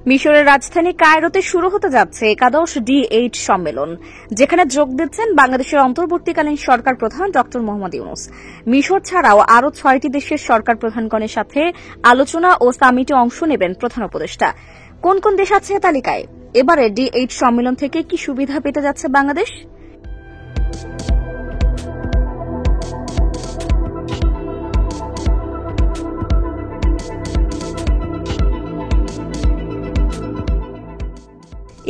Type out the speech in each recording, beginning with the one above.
মিশরের রাজধানী কায়রোতে শুরু হতে যাচ্ছে একাদশ D8 সম্মেলন, যেখানে যোগ দিচ্ছেন বাংলাদেশের অন্তর্বর্তীকালীন সরকার প্রধান ড মোহাম্মদ ইউনূস। মিশর ছাড়াও আরও 6টি দেশের সরকার প্রধানগণের সাথে আলোচনা ও সামিটে অংশ নেবেন প্রধান উপদেষ্টা। কোন কোন দেশ আছে তালিকায়? এবারে D8 সম্মেলন থেকে কি সুবিধা পেতে যাচ্ছে বাংলাদেশ?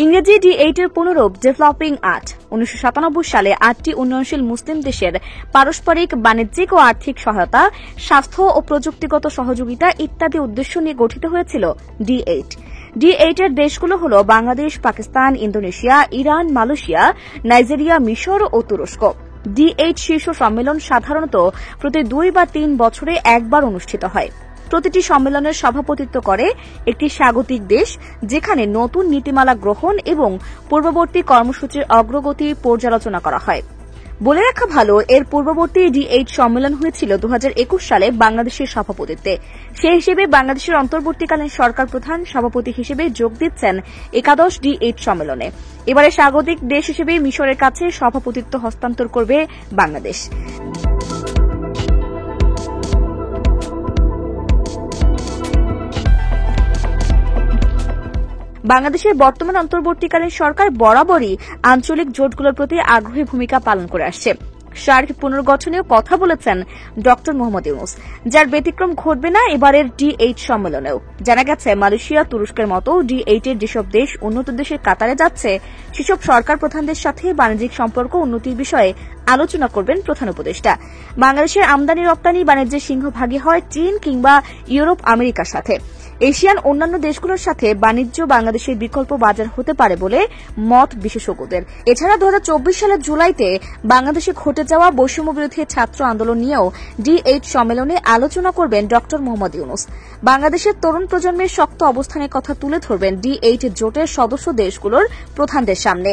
ইংরেজি D8 এর পুনরূপ ডেভেলপিং 8। 1997 সালে 8টি উন্নয়নশীল মুসলিম দেশের পারস্পরিক বাণিজ্যিক ও আর্থিক সহায়তা, স্বাস্থ্য ও প্রযুক্তিগত সহযোগিতা ইত্যাদি উদ্দেশ্য নিয়ে গঠিত হয়েছিল D8। D8 এর দেশগুলো হল Bangladesh, Pakistan, Indonesia, Iran, Malaysia, Nigeria, মিশর ও তুরস্ক। D8 শীর্ষ সম্মেলন সাধারণত প্রতি 2 বা 3 বছরে একবার অনুষ্ঠিত হয়। প্রতিটি সম্মেলনের সভাপতিত্ব করে একটি স্বাগতিক দেশ, যেখানে নতুন নীতিমালা গ্রহণ এবং পূর্ববর্তী কর্মসূচির অগ্রগতি পর্যালোচনা করা হয়। বলে রাখা ভালো, এর পূর্ববর্তী D8 সম্মেলন হয়েছিল 2021 সালে বাংলাদেশের সভাপতিত্বে। সেই হিসেবে বাংলাদেশের অন্তর্বর্তীকালীন সরকার প্রধান সভাপতি হিসেবে যোগ দিচ্ছেন একাদশ D8 সম্মেলনে। এবারে স্বাগতিক দেশ হিসেবে মিশরের কাছে সভাপতিত্ব হস্তান্তর করবে বাংলাদেশ। বাংলাদেশের বর্তমান অন্তর্বর্তীকালীন সরকার বরাবরই আঞ্চলিক জোটগুলোর প্রতি আগ্রহী ভূমিকা পালন করে আসছে। সার্ক পুনর্গঠনেও কথা বলেছেন ড মোহাম্মদ ইউনূস, যার ব্যতিক্রম ঘটবে না এবারের D8 সম্মেলনেও। জানা গেছে, মালয়েশিয়া, তুরস্কের মতো D8 এর যেসব দেশ উন্নত দেশের কাতারে যাচ্ছে, সেসব সরকার প্রধানদের সাথে বাণিজ্যিক সম্পর্ক উন্নতির বিষয়ে আলোচনা করবেন প্রধান উপদেষ্টা। বাংলাদেশের আমদানি রপ্তানি বাণিজ্যের সিংহভাগই হয় চীন কিংবা ইউরোপ, আমেরিকার সাথে। এশিয়ান অন্যান্য দেশগুলোর সাথে বাণিজ্য বাংলাদেশের বিকল্প বাজার হতে পারে বলে মত বিশেষজ্ঞদের। এছাড়া 2024 সালের জুলাইতে বাংলাদেশে ঘটে যাওয়া বৈষম্যবিরোধী ছাত্র আন্দোলন নিয়েও D8 সম্মেলনে আলোচনা করবেন ড মোহাম্মদ ইউনূস। বাংলাদেশের তরুণ প্রজন্মের শক্ত অবস্থানের কথা তুলে ধরবেন D8 জোটের সদস্য দেশগুলোর প্রধানদের সামনে।